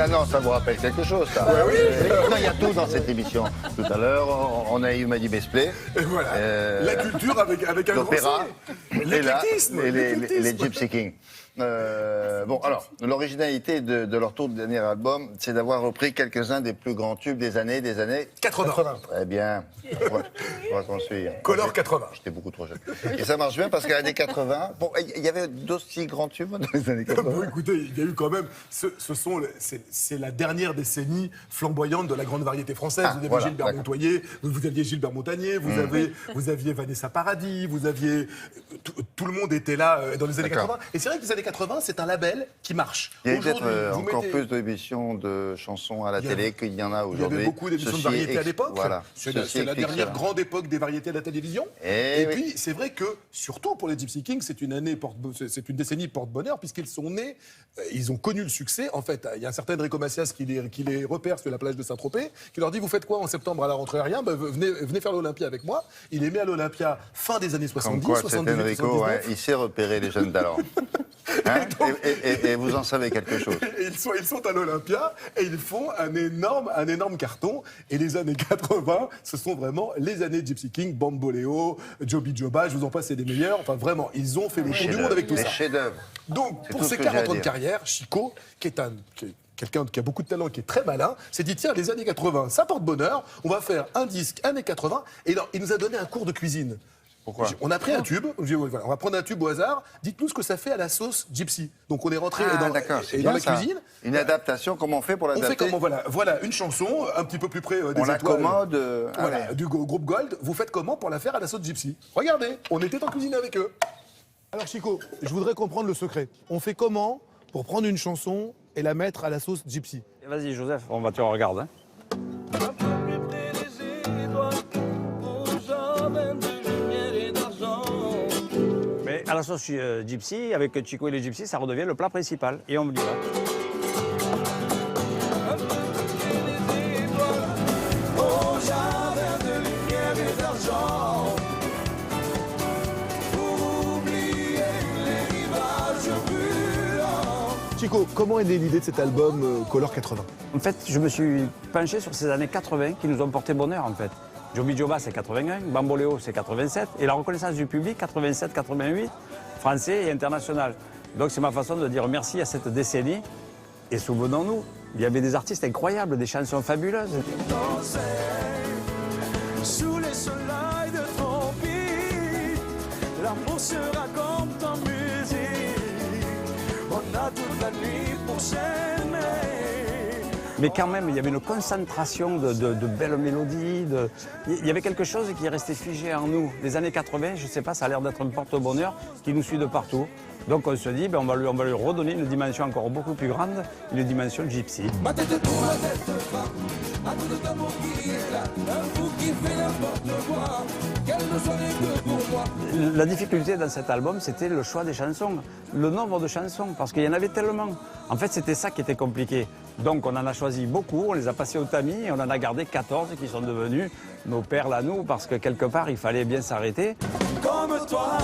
Non, ça vous rappelle quelque chose, ça. Ouais, oui. Non, il y a tout dans cette émission. Tout à l'heure, on a eu Madi Besplé. Et voilà. La culture avec un l'opéra, grand C. L'éclectisme. les Gypsy Kings. Bon, alors, l'originalité de leur tout dernier album, c'est d'avoir repris quelques-uns des plus grands tubes des années 80. Très bien. Je crois qu'on suit. Color 80. J'étais beaucoup trop jeune. Et ça marche bien parce qu'à l'année 80, bon, il y avait d'aussi grands tubes dans les années 80. Bon, écoutez, il y a eu quand même. C'est la dernière décennie flamboyante de la grande variété française. Vous aviez Gilbert Montagnier, vous aviez Gilbert Montagnier, vous aviez Vanessa Paradis, vous aviez. Tout le monde était là dans les années 80. Et c'est vrai que les années 80, c'est un label qui marche. Il y a peut-être encore plus d'émissions de chansons à la télé qu'il y en a aujourd'hui. Il y avait beaucoup d'émissions de variétés à l'époque. Voilà. C'est la dernière grande époque des variétés à la télévision. Et puis, c'est vrai que, surtout pour les Gypsy Kings, c'est une décennie porte-bonheur, puisqu'ils sont nés, ils ont connu le succès. En fait, il y a un certain Enrico Macias qui les repère sur la plage de Saint-Tropez, qui leur dit: vous faites quoi en septembre à la rentrée? Rien, venez faire l'Olympia avec moi. Il est mis à l'Olympia fin des années 70, quoi, 78, Enrico, 79. il sait repérer les jeunes talents. Hein, et vous en savez quelque chose. Ils sont à l'Olympia et ils font un énorme carton. Et les années 80, ce sont vraiment les années Gypsy King, Bamboleo, Joby Joba, je vous en passe, c'est les meilleurs. Enfin, vraiment, ils ont fait le tour du monde avec tout ça. Les chefs-d'œuvre. Donc, pour ses 40 ans de carrière, Chico, qui est quelqu'un qui a beaucoup de talent, qui est très malin, s'est dit: tiens, les années 80, ça porte bonheur, on va faire un disque années 80. Et là, il nous a donné un cours de cuisine. Pourquoi? On a pris un tube, on va prendre un tube au hasard, dites-nous ce que ça fait à la sauce gypsy. Donc on est rentré dans la cuisine. Une adaptation, comment on fait pour l'adapter? On fait comment, voilà, une chanson, un petit peu plus près des on la étoiles. commode Du groupe Gold, vous faites comment pour la faire à la sauce gypsy? Regardez, on était en cuisine avec eux. Alors Chico, je voudrais comprendre le secret. On fait comment pour prendre une chanson et la mettre à la sauce gypsy? Vas-y Joseph, tu regardes. Hein. Mais à la sauce gypsy, avec Chico et les gypsies, ça redevient le plat principal. Et on me dit là. Chico, comment est née l'idée de cet album Color 80? En fait, je me suis penché sur ces années 80 qui nous ont porté bonheur en fait. Joby Joba, c'est 81, Bamboleo, c'est 87, et la reconnaissance du public, 87, 88, français et international. Donc c'est ma façon de dire merci à cette décennie. Et souvenons-nous, il y avait des artistes incroyables, des chansons fabuleuses. Sous les soleils de ton pays, l'amour sera comme ta musique. On a toute la nuit pour s'aimer. Mais quand même, il y avait une concentration de belles mélodies. Il y avait quelque chose qui est resté figé en nous. Les années 80, je ne sais pas, ça a l'air d'être un porte-bonheur qui nous suit de partout. Donc on se dit, on va lui redonner une dimension encore beaucoup plus grande, une dimension gypsy. Ma tête pour la tête femme, à tout de l'amour qui est là, un fou qui fait n'importe quoi, qu'elle ne soit que pour moi. La difficulté dans cet album, c'était le choix des chansons, le nombre de chansons, parce qu'il y en avait tellement. En fait, c'était ça qui était compliqué. Donc on en a choisi beaucoup, on les a passés au tamis, et on en a gardé 14 qui sont devenus nos perles à nous, parce que quelque part, il fallait bien s'arrêter. Comme toi,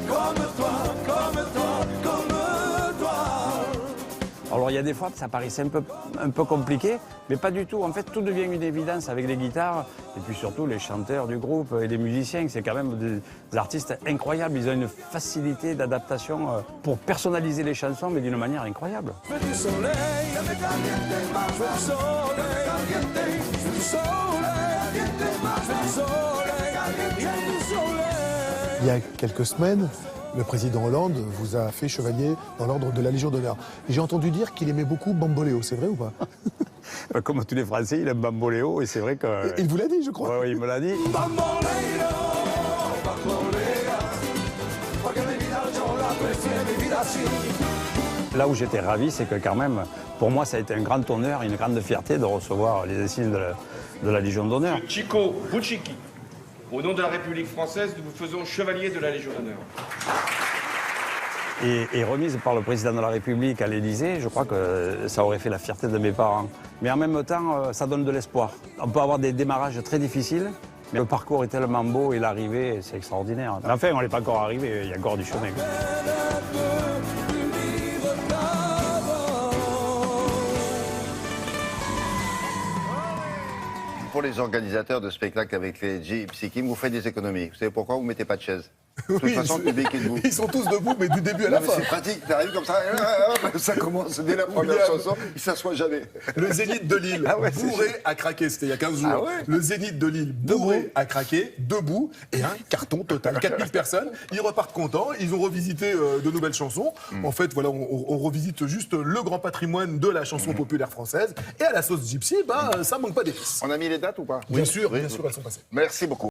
comme toi, comme toi, comme toi. Alors il y a des fois que ça paraissait un peu compliqué, mais pas du tout. En fait, tout devient une évidence avec les guitares, et puis surtout les chanteurs du groupe et les musiciens. C'est quand même des artistes incroyables. Ils ont une facilité d'adaptation pour personnaliser les chansons, mais d'une manière incroyable. Je veux du soleil, je veux du soleil, je veux du soleil, je veux du soleil, je veux du soleil. Il y a quelques semaines, le président Hollande vous a fait chevalier dans l'ordre de la Légion d'honneur. J'ai entendu dire qu'il aimait beaucoup Bamboleo, c'est vrai ou pas? Comme tous les Français, il aime Bamboleo, et c'est vrai que... Il vous l'a dit, je crois. Oui, il me l'a dit. Bamboleo, bamboleo, porque mi vida yo la prefiero, mi vida así. Là où j'étais ravi, c'est que quand même, pour moi, ça a été un grand honneur, une grande fierté de recevoir les insignes de la Légion d'honneur. Chico Buccichi, au nom de la République française, nous vous faisons chevalier de la Légion d'honneur. Et remise par le président de la République à l'Élysée, je crois que ça aurait fait la fierté de mes parents. Mais en même temps, ça donne de l'espoir. On peut avoir des démarrages très difficiles, mais le parcours est tellement beau et l'arrivée, c'est extraordinaire. Mais enfin, on n'est pas encore arrivé, il y a encore du chemin. pour les organisateurs de spectacles avec les Gypsy Kings, vous faites des économies. Vous savez pourquoi vous ne mettez pas de chaise? De toute façon, le public est debout. Ils sont tous debout, mais du début à la fin. C'est pratique, t'arrives comme ça, ça commence dès la première chanson, il s'assoit jamais. Le Zénith de Lille, bourré à craquer, c'était il y a 15 jours. Ah ouais. Le Zénith de Lille, bourré à craquer, debout, et un carton total. 4000 personnes, ils repartent contents, ils ont revisité de nouvelles chansons. En fait, voilà, on revisite juste le grand patrimoine de la chanson populaire française. Et à la sauce gypsy, ça manque pas d'épices. On a mis les dates ou pas? Bien sûr, elles sont passées. Merci beaucoup.